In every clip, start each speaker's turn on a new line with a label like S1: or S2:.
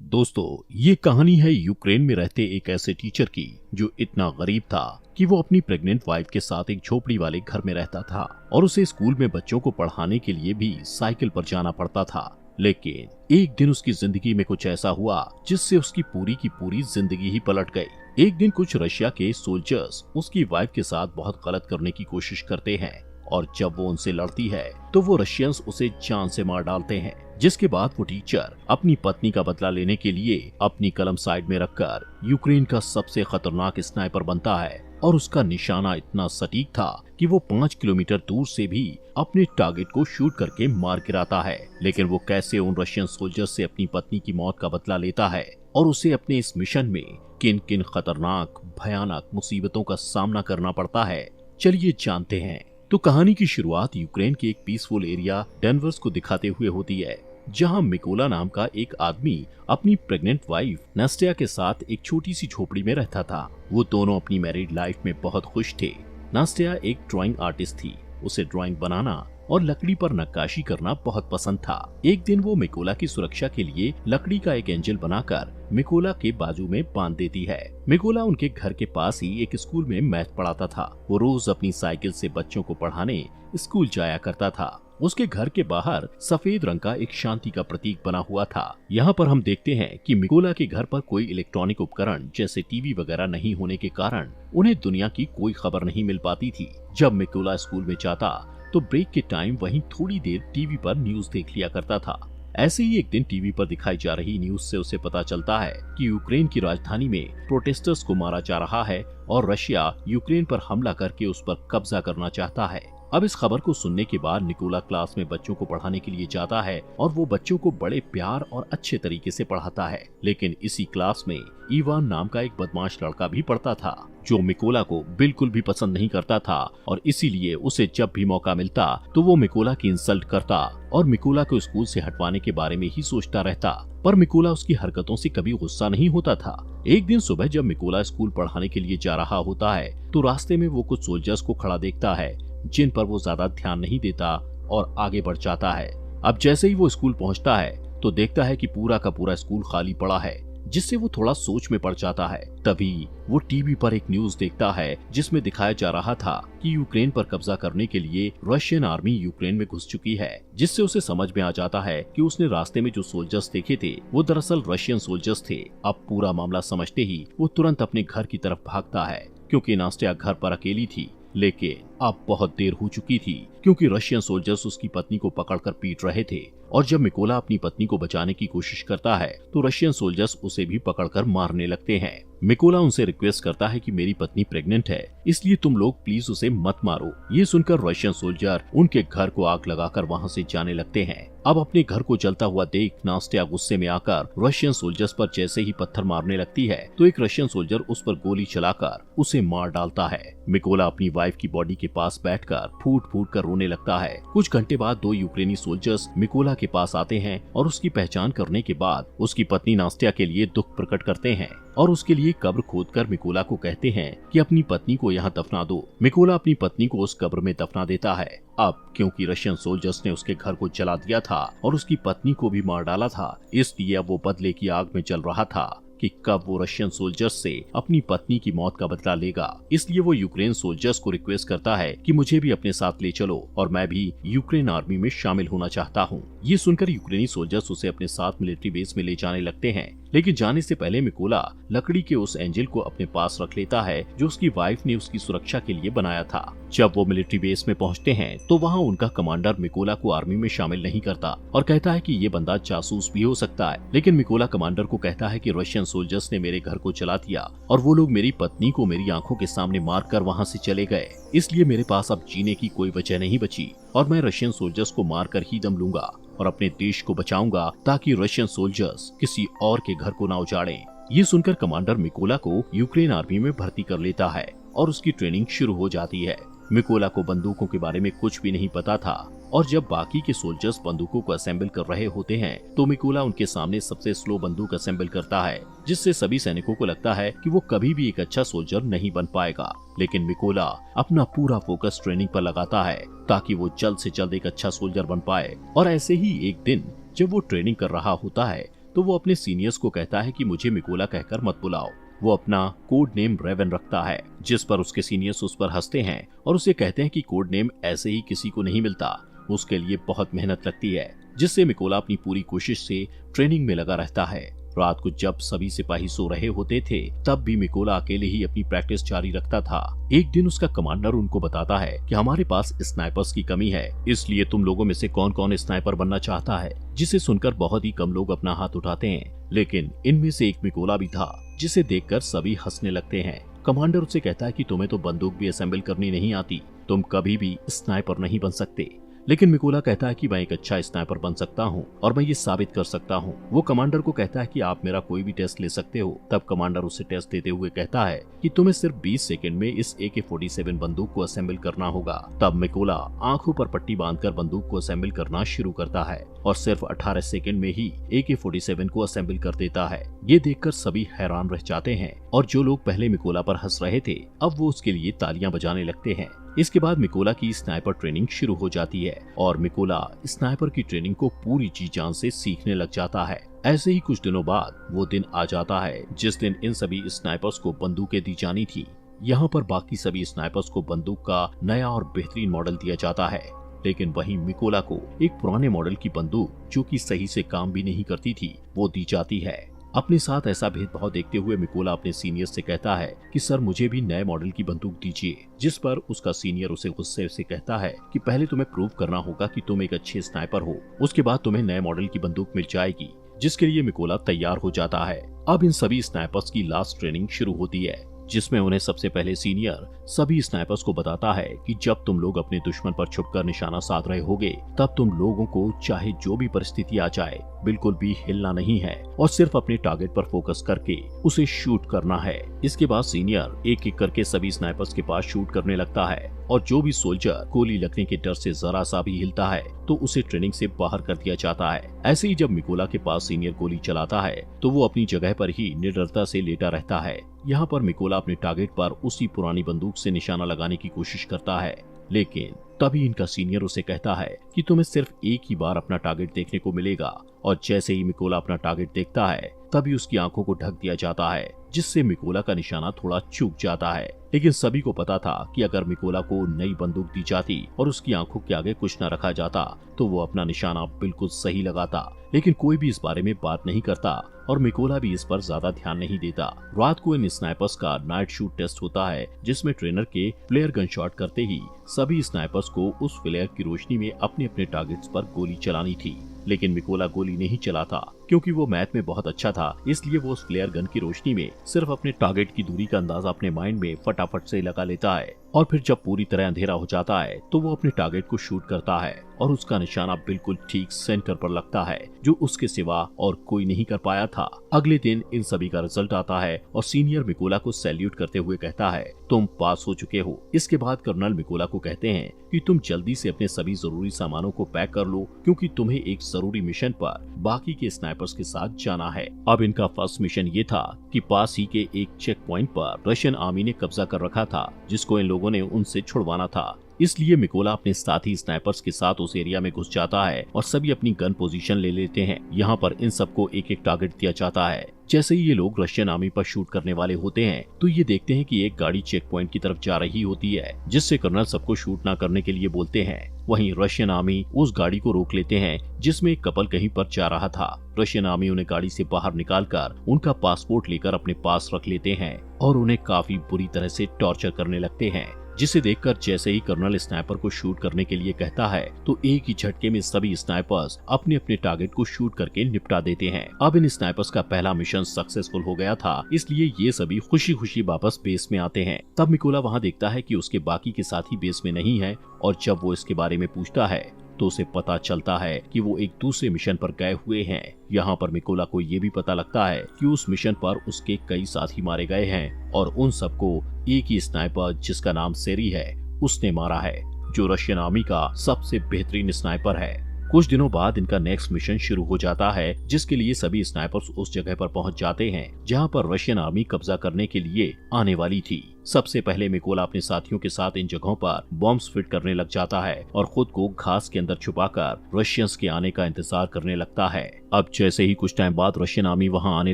S1: दोस्तों, ये कहानी है यूक्रेन में रहते एक ऐसे टीचर की जो इतना गरीब था कि वो अपनी प्रेग्नेंट वाइफ के साथ एक झोपड़ी वाले घर में रहता था और उसे स्कूल में बच्चों को पढ़ाने के लिए भी साइकिल पर जाना पड़ता था। लेकिन एक दिन उसकी जिंदगी में कुछ ऐसा हुआ जिससे उसकी पूरी की पूरी जिंदगी ही पलट गई। एक दिन कुछ रशिया के सोल्जर्स उसकी वाइफ के साथ बहुत गलत करने की कोशिश करते हैं और जब वो उनसे लड़ती है तो वो रशियंस उसे जान से मार डालते हैं। जिसके बाद वो टीचर अपनी पत्नी का बदला लेने के लिए अपनी कलम साइड में रखकर यूक्रेन का सबसे खतरनाक स्नाइपर बनता है और उसका निशाना इतना सटीक था कि वो 5 किलोमीटर दूर से भी अपने टारगेट को शूट करके मार गिराता है। लेकिन वो कैसे उन रशियन सोल्जर्स से अपनी पत्नी की मौत का बदला लेता है और उसे अपने इस मिशन में किन किन खतरनाक भयानक मुसीबतों का सामना करना पड़ता है, चलिए जानते हैं। तो कहानी की शुरुआत यूक्रेन के एक पीसफुल एरिया डेनवर्स को दिखाते हुए होती है, जहां मिकोला नाम का एक आदमी अपनी प्रेग्नेंट वाइफ नास्टिया के साथ एक छोटी सी झोपड़ी में रहता था। वो दोनों अपनी मैरिड लाइफ में बहुत खुश थे। नास्टिया एक ड्राइंग आर्टिस्ट थी, उसे ड्राइंग बनाना और लकड़ी पर नक्काशी करना बहुत पसंद था। एक दिन वो मिकोला की सुरक्षा के लिए लकड़ी का एक एंजल बनाकर मिकोला के बाजू में बांध देती है। मिकोला उनके घर के पास ही एक स्कूल में मैथ पढ़ाता था। वो रोज अपनी साइकिल से बच्चों को पढ़ाने स्कूल जाया करता था। उसके घर के बाहर सफेद रंग का एक शांति का प्रतीक बना हुआ था। यहाँ पर हम देखते हैं कि मिकोला के घर पर कोई इलेक्ट्रॉनिक उपकरण जैसे टीवी वगैरह नहीं होने के कारण उन्हें दुनिया की कोई खबर नहीं मिल पाती थी। जब मिकोला स्कूल में जाता तो ब्रेक के टाइम वहीं थोड़ी देर टीवी पर न्यूज देख लिया करता था। ऐसे ही एक दिन टीवी पर दिखाई जा रही न्यूज से उसे पता चलता है कि यूक्रेन की राजधानी में प्रोटेस्टर्स को मारा जा रहा है और रशिया यूक्रेन पर हमला करके उस पर कब्जा करना चाहता है। अब इस खबर को सुनने के बाद निकोला क्लास में बच्चों को पढ़ाने के लिए जाता है और वो बच्चों को बड़े प्यार और अच्छे तरीके से पढ़ाता है। लेकिन इसी क्लास में इवान नाम का एक बदमाश लड़का भी पढ़ता था जो मिकोला को बिल्कुल भी पसंद नहीं करता था और इसीलिए उसे जब भी मौका मिलता तो वो मिकोला की इंसल्ट करता और मिकोला को स्कूल से हटवाने के बारे में ही सोचता रहता। पर मिकोला उसकी हरकतों से कभी गुस्सा नहीं होता था। एक दिन सुबह जब मिकोला स्कूल पढ़ाने के लिए जा रहा होता है तो रास्ते में वो कुछ सोल्जर्स को खड़ा देखता है जिन पर वो ज्यादा ध्यान नहीं देता और आगे बढ़ जाता है। अब जैसे ही वो स्कूल पहुंचता है तो देखता है कि पूरा का पूरा स्कूल खाली पड़ा है, जिससे वो थोड़ा सोच में पड़ जाता है। तभी वो टीवी पर एक न्यूज देखता है जिसमें दिखाया जा रहा था कि यूक्रेन पर कब्जा करने के लिए रशियन आर्मी यूक्रेन में घुस चुकी है, जिससे उसे समझ में आ जाता है कि उसने रास्ते में जो सोल्जर्स देखे थे वो दरअसल रशियन सोल्जर्स थे। अब पूरा मामला समझते ही वो तुरंत अपने घर की तरफ भागता है क्योंकि नास्टिया घर पर अकेली थी। लेकिन अब बहुत देर हो चुकी थी क्योंकि रशियन सोल्जर्स उसकी पत्नी को पकड़कर पीट रहे थे और जब मिकोला अपनी पत्नी को बचाने की कोशिश करता है तो रशियन सोल्जर्स उसे भी पकड़कर मारने लगते हैं। मिकोला उनसे रिक्वेस्ट करता है कि मेरी पत्नी प्रेग्नेंट है, इसलिए तुम लोग प्लीज उसे मत मारो। ये सुनकर रशियन सोल्जर उनके घर को आग लगाकर वहाँ से जाने लगते हैं। अब अपने घर को जलता हुआ देख नास्टिया गुस्से में आकर रशियन सोल्जर्स पर जैसे ही पत्थर मारने लगती है तो एक रशियन सोल्जर उस पर गोली चलाकर उसे मार डालता है। मिकोला अपनी वाइफ की बॉडी के पास बैठकर फूट फूट कर रोने लगता है। कुछ घंटे बाद 2 यूक्रेनी सोल्जर्स मिकोला के पास आते हैं और उसकी पहचान करने के बाद उसकी पत्नी नास्टिया के लिए दुख प्रकट करते हैं और उसके लिए कब्र खोदकर मिकोला को कहते हैं कि अपनी पत्नी को यहाँ दफना दो। मिकोला अपनी पत्नी को उस कब्र में दफना देता है। अब क्योंकि रशियन सोल्जर्स ने उसके घर को जला दिया था और उसकी पत्नी को भी मार डाला था, इसलिए अब वो बदले की आग में जल रहा था कि कब वो रशियन सोल्जर्स से अपनी पत्नी की मौत का बदला लेगा। इसलिए वो यूक्रेन सोल्जर्स को रिक्वेस्ट करता है कि मुझे भी अपने साथ ले चलो और मैं भी यूक्रेन आर्मी में शामिल होना चाहता हूँ। ये सुनकर यूक्रेनी सोल्जर्स उसे अपने साथ मिलिट्री बेस में ले जाने लगते हैं, लेकिन जाने से पहले मिकोला लकड़ी के उस एंजल को अपने पास रख लेता है जो उसकी वाइफ ने उसकी सुरक्षा के लिए बनाया था। जब वो मिलिट्री बेस में पहुंचते हैं तो वहाँ उनका कमांडर मिकोला को आर्मी में शामिल नहीं करता और कहता है कि ये बंदा जासूस भी हो सकता है। लेकिन मिकोला कमांडर को कहता है कि रशियन सोल्जर्स ने मेरे घर को जला दिया और वो लोग मेरी पत्नी को मेरी आंखों के सामने मारकर वहाँ से चले गए, इसलिए मेरे पास अब जीने की कोई वजह नहीं बची और मैं रशियन सोल्जर्स को मारकर ही दम लूंगा और अपने देश को बचाऊंगा ताकि रशियन सोल्जर्स किसी और के घर को ना उजाड़ें। ये सुनकर कमांडर मिकोला को यूक्रेन आर्मी में भर्ती कर लेता है और उसकी ट्रेनिंग शुरू हो जाती है। मिकोला को बंदूकों के बारे में कुछ भी नहीं पता था और जब बाकी के सोल्जर्स बंदूकों को असेंबल कर रहे होते हैं तो मिकोला उनके सामने सबसे स्लो बंदूक असेंबल करता है, जिससे सभी सैनिकों को लगता है कि वो कभी भी एक अच्छा सोल्जर नहीं बन पाएगा। लेकिन मिकोला अपना पूरा फोकस ट्रेनिंग पर लगाता है ताकि वो जल्द से जल्द एक अच्छा सोल्जर बन पाए। और ऐसे ही एक दिन जब वो ट्रेनिंग कर रहा होता है तो वो अपने सीनियर्स को कहता है कि मुझे मिकोला कहकर मत बुलाओ। वो अपना कोड नेम रेवन रखता है, जिस पर उसके सीनियर्स उस पर हंसते हैं और उसे कहते हैं कि कोड नेम ऐसे ही किसी को नहीं मिलता, उसके लिए बहुत मेहनत लगती है, जिससे मिकोला अपनी पूरी कोशिश से ट्रेनिंग में लगा रहता है। रात को जब सभी सिपाही सो रहे होते थे तब भी मिकोला अकेले ही अपनी प्रैक्टिस जारी रखता था। एक दिन उसका कमांडर उनको बताता है कि हमारे पास स्नाइपर्स की कमी है, इसलिए तुम लोगों में से कौन कौन स्नाइपर बनना चाहता है, जिसे सुनकर बहुत ही कम लोग अपना हाथ उठाते हैं। लेकिन इनमें से एक मिकोला भी था, जिसे देखकर सभी हंसने लगते हैं। कमांडर उससे कहता है कि तुम्हें तो बंदूक भी असेंबल करनी नहीं आती, तुम कभी भी स्नाइपर नहीं बन सकते। लेकिन मिकोला कहता है कि मैं एक अच्छा स्नाइपर बन सकता हूँ और मैं ये साबित कर सकता हूँ। वो कमांडर को कहता है कि आप मेरा कोई भी टेस्ट ले सकते हो। तब कमांडर उसे टेस्ट देते हुए कहता है कि तुम्हें सिर्फ 20 सेकंड में इस AK-47 बंदूक को असेंबल करना होगा। तब मिकोला आंखों पर पट्टी बांधकर बंदूक को असेंबल करना शुरू करता है और सिर्फ 18 सेकंड में ही AK-47 को असेंबल कर देता है। ये देखकर सभी हैरान रह जाते हैं और जो लोग पहले मिकोला पर हंस रहे थे अब वो उसके लिए तालियां बजाने लगते हैं। इसके बाद मिकोला की स्नाइपर ट्रेनिंग शुरू हो जाती है और मिकोला स्नाइपर की ट्रेनिंग को पूरी जी जान से सीखने लग जाता है। ऐसे ही कुछ दिनों बाद वो दिन आ जाता है जिस दिन इन सभी स्नाइपर्स को बंदूकें दी जानी थी। यहाँ पर बाकी सभी स्नाइपर्स को बंदूक का नया और बेहतरीन मॉडल दिया जाता है, लेकिन वहीं मिकोला को एक पुराने मॉडल की बंदूक जो कि सही से काम भी नहीं करती थी वो दी जाती है। अपने साथ ऐसा भेदभाव देखते हुए मिकोला अपने सीनियर से कहता है कि सर मुझे भी नए मॉडल की बंदूक दीजिए, जिस पर उसका सीनियर उसे गुस्से से कहता है कि पहले तुम्हें प्रूव करना होगा कि तुम एक अच्छे स्नाइपर हो, उसके बाद तुम्हें नए मॉडल की बंदूक मिल जाएगी, जिसके लिए मिकोला तैयार हो जाता है। अब इन सभी स्नाइपर्स की लास्ट ट्रेनिंग शुरू होती है, जिसमें उन्हें सबसे पहले सीनियर सभी स्नाइपर्स को बताता है कि जब तुम लोग अपने दुश्मन पर छुपकर निशाना साध रहे होगे तब तुम लोगों को चाहे जो भी परिस्थिति आ जाए बिल्कुल भी हिलना नहीं है और सिर्फ अपने टारगेट पर फोकस करके उसे शूट करना है। इसके बाद सीनियर एक एक करके सभी स्नाइपर्स के पास शूट करने लगता है और जो भी सोल्जर गोली लगने के डर से जरा सा भी हिलता है तो उसे ट्रेनिंग से बाहर कर दिया जाता है। ऐसे ही जब मिकोला के पास सीनियर गोली चलाता है तो वो अपनी जगह पर ही निडरता से लेटा रहता है। यहाँ पर मिकोला अपने टारगेट पर उसी पुरानी बंदूक से निशाना लगाने की कोशिश करता है, लेकिन तभी इनका सीनियर उसे कहता है कि तुम्हें सिर्फ एक ही बार अपना टारगेट देखने को मिलेगा। और जैसे ही मिकोला अपना टारगेट देखता है तभी उसकी आंखों को ढक दिया जाता है, जिससे मिकोला का निशाना थोड़ा चूक जाता है। लेकिन सभी को पता था कि अगर मिकोला को नई बंदूक दी जाती और उसकी आंखों के आगे कुछ न रखा जाता तो वो अपना निशाना बिल्कुल सही लगाता, लेकिन कोई भी इस बारे में बात नहीं करता और मिकोला भी इस पर ज्यादा ध्यान नहीं देता। रात को इन स्नाइपर्स का नाइट शूट टेस्ट होता है, जिसमें ट्रेनर के फ्लेयर गन शॉट करते ही सभी स्नाइपर्स को उस फ्लेयर की रोशनी में अपने अपने टारगेट्स पर गोली चलानी थी। लेकिन मिकोला गोली नहीं चलाता क्योंकि वो मैथ में बहुत अच्छा था, इसलिए वो उस फ्लेयर गन की रोशनी में सिर्फ अपने टारगेट की दूरी का अंदाजा अपने माइंड में फटाफट से लगा लेता है और फिर जब पूरी तरह अंधेरा हो जाता है तो वो अपने टारगेट को शूट करता है और उसका निशाना बिल्कुल ठीक सेंटर पर लगता है, जो उसके सिवा और कोई नहीं कर पाया था। अगले दिन इन सभी का रिजल्ट आता है और सीनियर मिकोला को सैल्यूट करते हुए कहता है तुम पास हो चुके हो। इसके बाद कर्नल मिकोला को कहते हैं कि तुम जल्दी से अपने सभी जरूरी सामानों को पैक कर लो क्योंकि तुम्हें एक जरूरी मिशन पर बाकी के स्नाइपर्स के साथ जाना है। अब इनका फर्स्ट मिशन ये था कि पास ही के एक चेक पॉइंट पर रशियन आर्मी ने कब्जा कर रखा था, जिसको इन लोगों ने उनसे छुड़वाना था। इसलिए मिकोला अपने साथी स्नाइपर्स के साथ उस एरिया में घुस जाता है और सभी अपनी गन पोजीशन ले लेते हैं। यहाँ पर इन सबको एक एक टारगेट दिया जाता है। जैसे ही ये लोग रशियन आर्मी पर शूट करने वाले होते हैं तो ये देखते हैं कि एक गाड़ी चेक पॉइंट की तरफ जा रही होती है, जिससे कर्नल सबको शूट ना करने के लिए बोलते हैं। वहीं रशियन आर्मी उस गाड़ी को रोक लेते हैं जिसमें एक कपल कहीं पर जा रहा था। रशियन आर्मी उन्हें गाड़ी से बाहर निकालकर उनका पासपोर्ट लेकर अपने पास रख लेते हैं और उन्हें काफी बुरी तरह से टॉर्चर करने लगते हैं, जिसे देखकर जैसे ही कर्नल स्नाइपर को शूट करने के लिए कहता है तो एक ही झटके में सभी स्नाइपर्स अपने अपने टारगेट को शूट करके निपटा देते हैं। अब इन स्नाइपर्स का पहला मिशन सक्सेसफुल हो गया था, इसलिए ये सभी खुशी खुशी वापस बेस में आते हैं। तब मिकोला वहाँ देखता है कि उसके बाकी के साथी बेस में नहीं है और जब वो इसके बारे में पूछता है तो उसे पता चलता है कि वो एक दूसरे मिशन पर गए हुए हैं। यहाँ पर मिकोला को ये भी पता लगता है कि उस मिशन पर उसके कई साथी मारे गए हैं और उन सबको एक ही स्नाइपर जिसका नाम सेरी है उसने मारा है, जो रशियन आर्मी का सबसे बेहतरीन स्नाइपर है। कुछ दिनों बाद इनका नेक्स्ट मिशन शुरू हो जाता है, जिसके लिए सभी स्नाइपर्स उस जगह पर पहुंच जाते हैं जहां पर रशियन आर्मी कब्जा करने के लिए आने वाली थी। सबसे पहले मिकोला अपने साथियों के साथ इन जगहों पर बॉम्ब्स फिट करने लग जाता है और खुद को घास के अंदर छुपाकर रशियंस के आने का इंतजार करने लगता है। अब जैसे ही कुछ टाइम बाद रशियन आर्मी वहां आने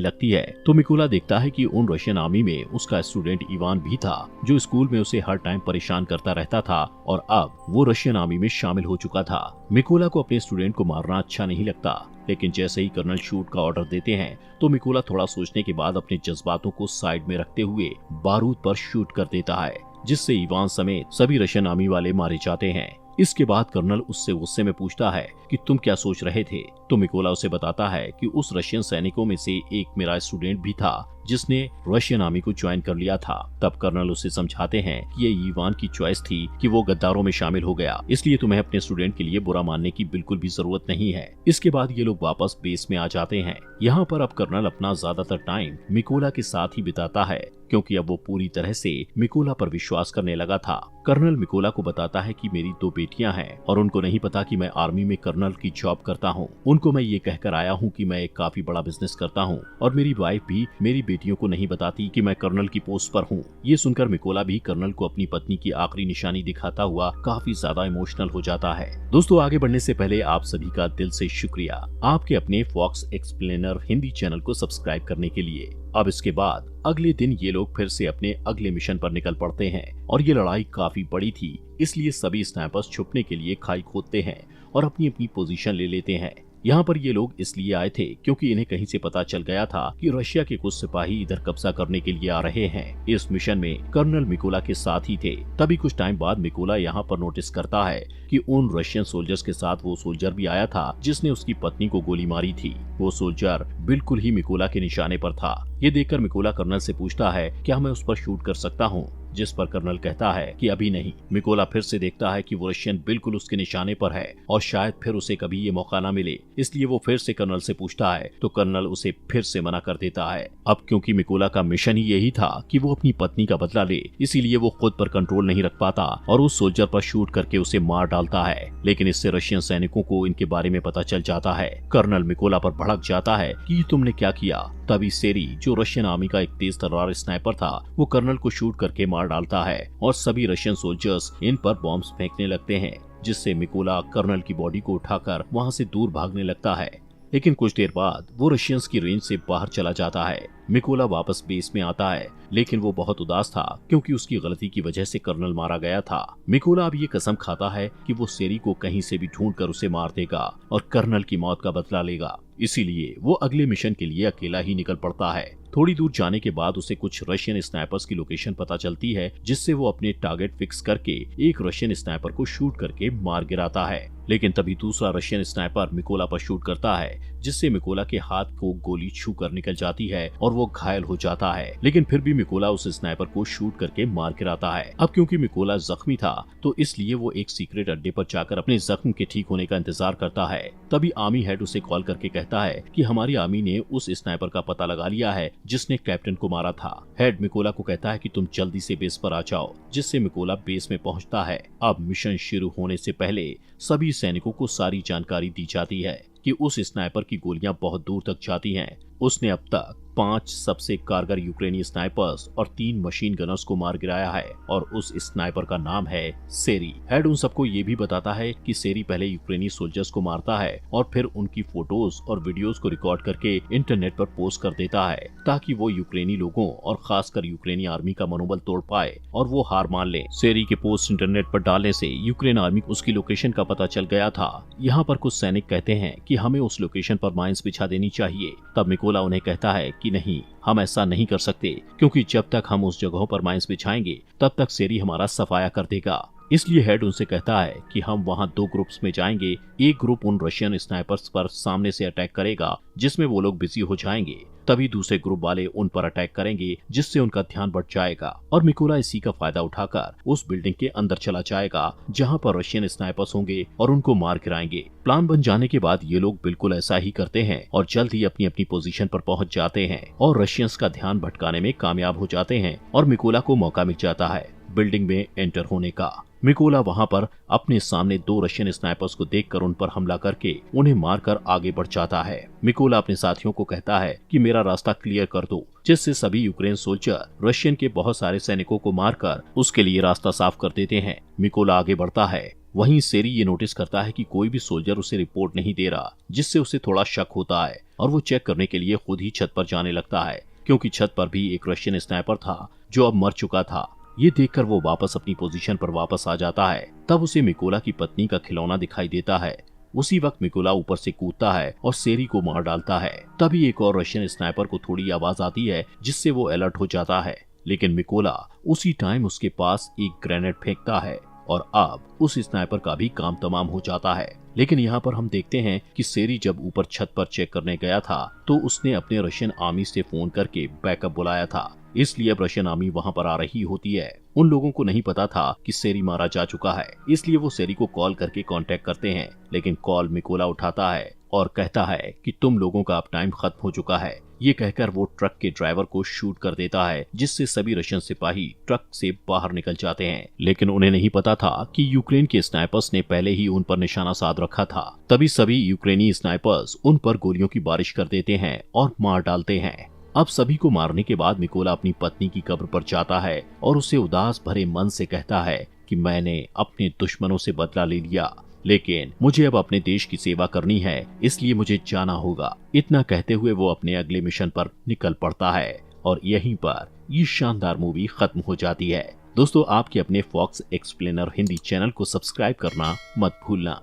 S1: लगती है तो मिकोला देखता है कि उन रशियन आर्मी में उसका स्टूडेंट इवान भी था, जो स्कूल में उसे हर टाइम परेशान करता रहता था और अब वो रशियन आर्मी में शामिल हो चुका था। मिकोला को अपने स्टूडेंट को मारना अच्छा नहीं लगता, लेकिन जैसे ही कर्नल शूट का ऑर्डर देते हैं तो मिकोला थोड़ा सोचने के बाद अपने जज्बातों को साइड में रखते हुए बारूद पर शूट कर देता है, जिससे इवान समेत सभी रशियन आर्मी वाले मारे जाते हैं। इसके बाद कर्नल उससे गुस्से में पूछता है कि तुम क्या सोच रहे थे, तो मिकोला उसे बताता है कि उस रशियन सैनिकों में से एक मेरा स्टूडेंट भी था जिसने रशियन आर्मी को ज्वाइन कर लिया था। तब कर्नल उसे समझाते हैं कि ये इवान की चॉइस थी कि वो गद्दारों में शामिल हो गया, इसलिए तुम्हें अपने स्टूडेंट के लिए बुरा मानने की बिल्कुल भी जरूरत नहीं है। इसके बाद ये लोग वापस बेस में आ जाते हैं। यहाँ पर अब कर्नल अपना ज्यादातर टाइम मिकोला के साथ ही बिताता है, क्योंकि अब वो पूरी तरह से मिकोला पर विश्वास करने लगा था। कर्नल मिकोला को बताता है कि मेरी 2 बेटियां हैं और उनको नहीं पता कि मैं आर्मी में कर्नल की जॉब करता हूँ। उनको मैं ये कहकर आया हूँ कि मैं एक काफी बड़ा बिजनेस करता हूँ और मेरी वाइफ भी मेरी बेटियों को नहीं बताती कि मैं कर्नल की पोस्ट पर हूँ। ये सुनकर मिकोला भी कर्नल को अपनी पत्नी की आखिरी निशानी दिखाता हुआ काफी ज्यादा इमोशनल हो जाता है। दोस्तों, आगे बढ़ने से पहले आप सभी का दिल से शुक्रिया आपके अपने फॉक्स एक्सप्लेनर हिंदी चैनल को सब्सक्राइब करने के लिए। अब इसके बाद अगले दिन ये लोग फिर से अपने अगले मिशन पर निकल पड़ते हैं और ये लड़ाई काफी बड़ी थी, इसलिए सभी स्नाइपर्स छुपने के लिए खाई खोदते हैं और अपनी अपनी पोजीशन ले लेते हैं। यहाँ पर ये लोग इसलिए आए थे क्योंकि इन्हें कहीं से पता चल गया था कि रशिया के कुछ सिपाही इधर कब्जा करने के लिए आ रहे हैं। इस मिशन में कर्नल मिकोला के साथ ही थे। तभी कुछ टाइम बाद मिकोला यहाँ पर नोटिस करता है कि उन रशियन सोल्जर्स के साथ वो सोल्जर भी आया था जिसने उसकी पत्नी को गोली मारी थी। वो सोल्जर बिल्कुल ही मिकोला के निशाने पर था। ये देखकर मिकोला कर्नल से पूछता है क्या मैं उस पर शूट कर सकता हूँ, जिस पर कर्नल कहता है कि अभी नहीं। मिकोला फिर से देखता है कि वो रशियन बिल्कुल उसके निशाने पर है और शायद फिर उसे कभी ये मौका न मिले, इसलिए वो फिर से कर्नल से पूछता है तो कर्नल उसे फिर से मना कर देता है। अब क्योंकि मिकोला का मिशन ही यही था कि वो अपनी पत्नी का बदला ले, इसीलिए वो खुद पर कंट्रोल नहीं रख पाता और उस सोल्जर पर शूट करके उसे मार डालता है। लेकिन इससे रशियन सैनिकों को इनके बारे में पता चल जाता है। कर्नल मिकोला पर भड़क जाता है कि तुमने क्या किया। तभी सेरी, जो रशियन आर्मी का एक तेज तर्रार स्नाइपर था, वो कर्नल को शूट करके मार डालता है और सभी रशियन सोल्जर्स इन पर बॉम्ब्स फेंकने लगते हैं, जिससे मिकोला कर्नल की बॉडी को उठाकर वहां से दूर भागने लगता है। लेकिन कुछ देर बाद वो रशियंस की रेंज से बाहर चला जाता है। मिकोला वापस बेस में आता है, लेकिन वो बहुत उदास था क्योंकि उसकी गलती की वजह से कर्नल मारा गया था। मिकोला अब ये कसम खाता है कि वो सेरी को कहीं से भी ढूंढकर उसे मार देगा और कर्नल की मौत का बदला लेगा। इसीलिए वो अगले मिशन के लिए अकेला ही निकल पड़ता है। थोड़ी दूर जाने के बाद उसे कुछ रशियन स्नाइपर्स की लोकेशन पता चलती है, जिससे वो अपने टारगेट फिक्स करके एक रशियन स्नाइपर को शूट करके मार गिराता है। लेकिन तभी दूसरा रशियन स्नाइपर मिकोला पर शूट करता है, जिससे मिकोला के हाथ को गोली छू कर निकल जाती है और वो घायल हो जाता है। लेकिन फिर भी मिकोला उस स्नाइपर को शूट करके मार गिराता है। अब क्योंकि मिकोला जख्मी था तो इसलिए वो एक सीक्रेट अड्डे पर जाकर अपने जख्म के ठीक होने का इंतजार करता है। तभी आर्मी हेड उसे कॉल करके कहता है कि हमारी आर्मी ने उस स्नाइपर का पता लगा लिया है जिसने कैप्टन को मारा था। हेड मिकोला को कहता है कि तुम जल्दी से बेस पर आ जाओ, जिससे मिकोला बेस में पहुंचता है। अब मिशन शुरू होने से पहले सभी सैनिकों को सारी जानकारी दी जाती है कि उस स्नाइपर की गोलियां बहुत दूर तक जाती हैं। उसने अब तक 5 सबसे कारगर यूक्रेनी स्नाइपर्स और 3 मशीन गनर्स को मार गिराया है और उस स्नाइपर का नाम है सेरी। हेड उन सबको ये भी बताता है कि सेरी पहले यूक्रेनी सोल्जर्स को मारता है और फिर उनकी फोटोज और वीडियोस को रिकॉर्ड करके इंटरनेट पर पोस्ट कर देता है, ताकि वो यूक्रेनी लोगों और खासकर यूक्रेनी आर्मी का मनोबल तोड़ पाए और वो हार मान ले। सेरी के पोस्ट इंटरनेट पर डालने से यूक्रेन आर्मी को उसकी लोकेशन का पता चल गया था। यहाँ पर कुछ सैनिक कहते हैं कि हमें उस लोकेशन पर माइंस बिछा देनी चाहिए। तब मिकोला उन्हें कहता है कि नहीं, हम ऐसा नहीं कर सकते, क्योंकि जब तक हम उस जगहों पर माइंस बिछाएंगे तब तक सेरी हमारा सफाया कर देगा। इसलिए हेड उनसे कहता है कि हम वहां 2 ग्रुप्स में जाएंगे। एक ग्रुप उन रशियन स्नाइपर्स पर सामने से अटैक करेगा, जिसमें वो लोग बिजी हो जाएंगे। तभी दूसरे ग्रुप वाले उन पर अटैक करेंगे, जिससे उनका ध्यान बढ़ जाएगा और मिकोला इसी का फायदा उठाकर उस बिल्डिंग के अंदर चला जाएगा जहां पर रशियन स्नाइपर्स होंगे और उनको मार गिराएंगे। प्लान बन जाने के बाद ये लोग बिल्कुल ऐसा ही करते हैं और जल्द ही अपनी अपनी पोजीशन पर पहुंच जाते हैं और रशियंस का ध्यान भटकाने में कामयाब हो जाते हैं और मिकोला को मौका मिल जाता है बिल्डिंग में एंटर होने का। मिकोला वहां पर अपने सामने 2 रशियन स्नाइपर्स को देखकर उन पर हमला करके उन्हें मारकर आगे बढ़ जाता है। मिकोला अपने साथियों को कहता है कि मेरा रास्ता क्लियर कर दो, जिससे सभी यूक्रेन सोल्जर रशियन के बहुत सारे सैनिकों को मारकर उसके लिए रास्ता साफ कर देते हैं। मिकोला आगे बढ़ता है। वहीं सेरी ये नोटिस करता है कि कोई भी सोल्जर उसे रिपोर्ट नहीं दे रहा, जिससे उसे थोड़ा शक होता है और वो चेक करने के लिए खुद ही छत पर जाने लगता है, क्योंकि छत पर भी एक रशियन स्नाइपर था जो अब मर चुका था। ये देखकर वो वापस अपनी पोजीशन पर वापस आ जाता है। तब उसे मिकोला की पत्नी का खिलौना दिखाई देता है। उसी वक्त मिकोला ऊपर से कूदता है और सेरी को मार डालता है। तभी एक और रशियन स्नाइपर को थोड़ी आवाज आती है, जिससे वो अलर्ट हो जाता है, लेकिन मिकोला उसी टाइम उसके पास एक ग्रेनेड फेंकता है और अब उस स्नाइपर का भी काम तमाम हो जाता है। लेकिन यहाँ पर हम देखते हैं कि सेरी जब ऊपर छत पर चेक करने गया था तो उसने अपने रशियन आर्मी से फोन करके बैकअप बुलाया था, इसलिए अब रशियन आर्मी वहाँ पर आ रही होती है। उन लोगों को नहीं पता था कि सेरी मारा जा चुका है, इसलिए वो सेरी को कॉल करके कांटेक्ट करते हैं, लेकिन कॉल मिकोला उठाता है और कहता है कि तुम लोगों का अब टाइम खत्म हो चुका है। ये कहकर वो ट्रक के ड्राइवर को शूट कर देता है, जिससे सभी रशियन सिपाही ट्रक से बाहर निकल जाते हैं। लेकिन उन्हें नहीं पता था कि यूक्रेन के स्नाइपर्स ने पहले ही उन पर निशाना साध रखा था। तभी सभी यूक्रेनी स्नाइपर्स उन पर गोलियों की बारिश कर देते हैं और मार डालते हैं। अब सभी को मारने के बाद मिकोला अपनी पत्नी की कब्र पर जाता है और उसे उदास भरे मन से कहता है कि मैंने अपने दुश्मनों से बदला ले लिया, लेकिन मुझे अब अपने देश की सेवा करनी है, इसलिए मुझे जाना होगा। इतना कहते हुए वो अपने अगले मिशन पर निकल पड़ता है और यहीं पर ये शानदार मूवी खत्म हो जाती है। दोस्तों, आपके अपने फॉक्स एक्सप्लेनर हिंदी चैनल को सब्सक्राइब करना मत भूलना।